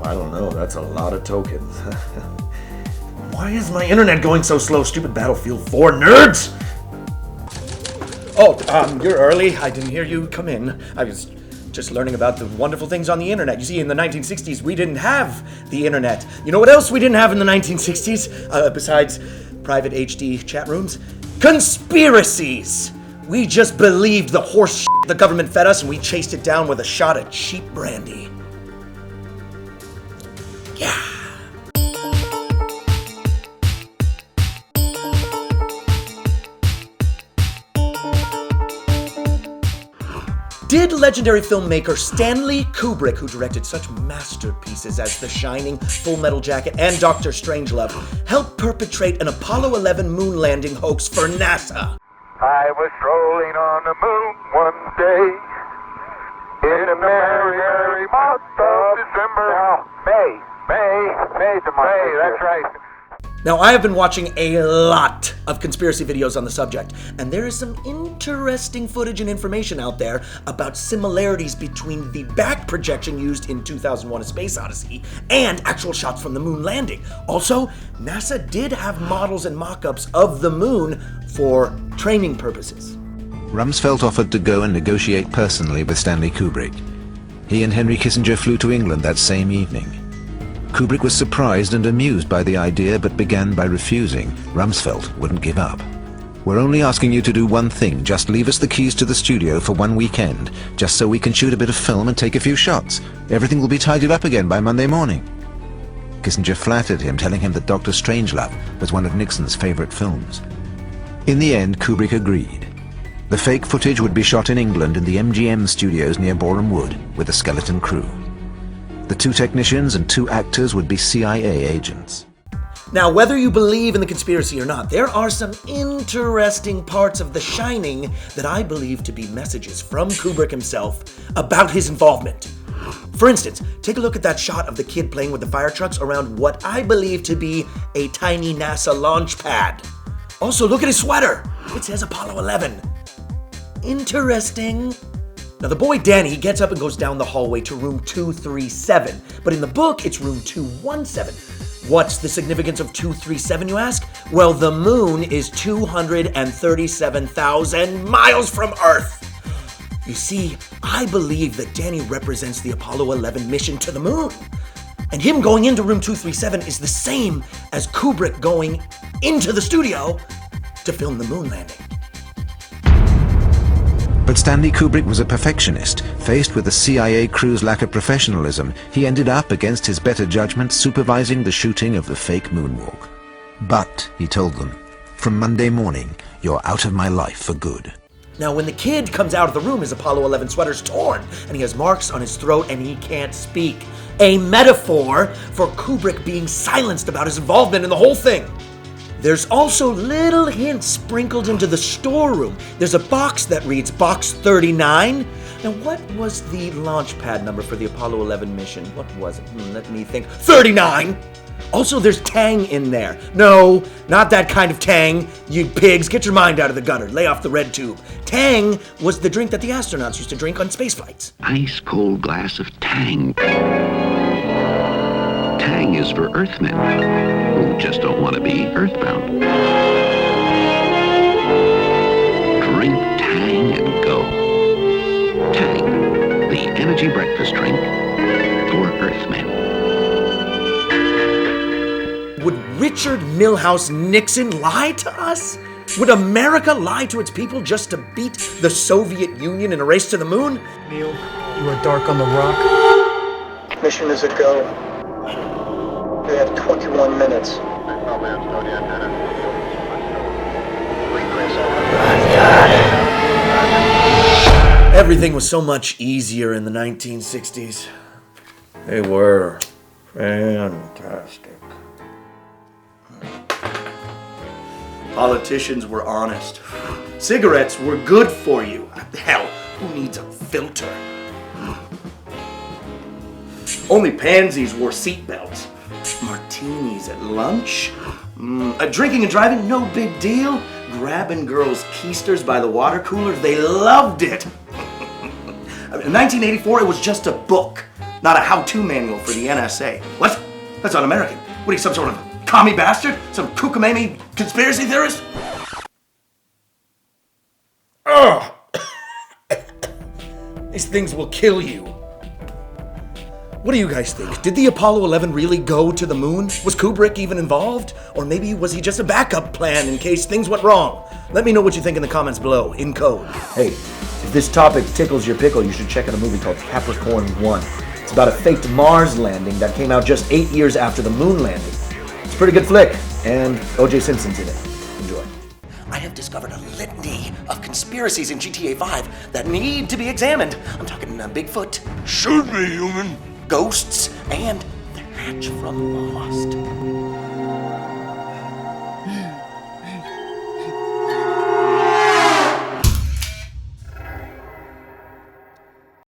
I don't know. That's a lot of tokens. Why is my internet going so slow? Stupid Battlefield 4 nerds! Oh, you're early. I didn't hear you come in. I was just learning about the wonderful things on the internet. You see, in the 1960s, we didn't have the internet. You know what else we didn't have in the 1960s? Besides private HD chat rooms? Conspiracies! We just believed the horse shit the government fed us, and we chased it down with a shot of cheap brandy. Yeah. Did legendary filmmaker Stanley Kubrick, who directed such masterpieces as The Shining, Full Metal Jacket, and Dr. Strangelove, help perpetrate an Apollo 11 moon landing hoax for NASA? I was strolling on the moon one day in a merry, merry month of December. No, May, that's right. Now, I have been watching a lot of conspiracy videos on the subject, and there is some interesting footage and information out there about similarities between the back projection used in 2001: A Space Odyssey and actual shots from the moon landing. Also, NASA did have models and mock-ups of the moon for training purposes. Rumsfeld offered to go and negotiate personally with Stanley Kubrick. He and Henry Kissinger flew to England that same evening. Kubrick was surprised and amused by the idea, but began by refusing. Rumsfeld wouldn't give up. "We're only asking you to do one thing. Just leave us the keys to the studio for one weekend, just so we can shoot a bit of film and take a few shots. Everything will be tidied up again by Monday morning." Kissinger flattered him, telling him that Dr. Strangelove was one of Nixon's favorite films. In the end, Kubrick agreed. The fake footage would be shot in England in the MGM studios near Boreham Wood with a skeleton crew. The 2 technicians and 2 actors would be CIA agents. Now, whether you believe in the conspiracy or not, there are some interesting parts of The Shining that I believe to be messages from Kubrick himself about his involvement. For instance, take a look at that shot of the kid playing with the fire trucks around what I believe to be a tiny NASA launch pad. Also, look at his sweater. It says Apollo 11. Interesting. Now, the boy Danny, he gets up and goes down the hallway to room 237, but in the book, it's room 217. What's the significance of 237, you ask? Well, the moon is 237,000 miles from Earth. You see, I believe that Danny represents the Apollo 11 mission to the moon. And him going into room 237 is the same as Kubrick going into the studio to film the moon landing. But Stanley Kubrick was a perfectionist. Faced with the CIA crew's lack of professionalism, he ended up, against his better judgment, supervising the shooting of the fake moonwalk. "But," he told them, "from Monday morning, you're out of my life for good." Now, when the kid comes out of the room, his Apollo 11 sweater's torn, and he has marks on his throat, and he can't speak. A metaphor for Kubrick being silenced about his involvement in the whole thing. There's also little hints sprinkled into the storeroom. There's a box that reads Box 39. Now, what was the launch pad number for the Apollo 11 mission? What was it? Let me think. 39! Also, there's Tang in there. No, not that kind of Tang. You pigs, get your mind out of the gutter. Lay off the red tube. Tang was the drink that the astronauts used to drink on space flights. Ice cold glass of Tang. Tang is for Earthmen who just don't want to be earthbound. Drink Tang and go. Tang, the energy breakfast drink for Earthmen. Would Richard Milhous Nixon lie to us? Would America lie to its people just to beat the Soviet Union in a race to the moon? Neil, you are dark on the rock. Mission is a go. They have 21 minutes. Everything was so much easier in the 1960s. They were fantastic. Politicians were honest. Cigarettes were good for you. Hell, who needs a filter? Only pansies wore seatbelts. Martinis at lunch. Drinking and driving, no big deal. Grabbing girls' keisters by the water cooler, they loved it. In 1984, it was just a book. not a how-to manual for the NSA. What? That's un-American. What are you, some sort of commie bastard? Some kookamamie conspiracy theorist? Ugh! These things will kill you. What do you guys think? Did the Apollo 11 really go to the moon? Was Kubrick even involved? Or maybe was he just a backup plan in case things went wrong? Let me know what you think in the comments below, in code. Hey, if this topic tickles your pickle, you should check out a movie called Capricorn 1. It's about a faked Mars landing that came out just 8 years after the moon landing. It's a pretty good flick, and O.J. Simpson's in it. Enjoy. I have discovered a litany of conspiracies in GTA 5 that need to be examined. I'm talking Bigfoot. Shoot me, human. Ghosts, and the hatch from Lost.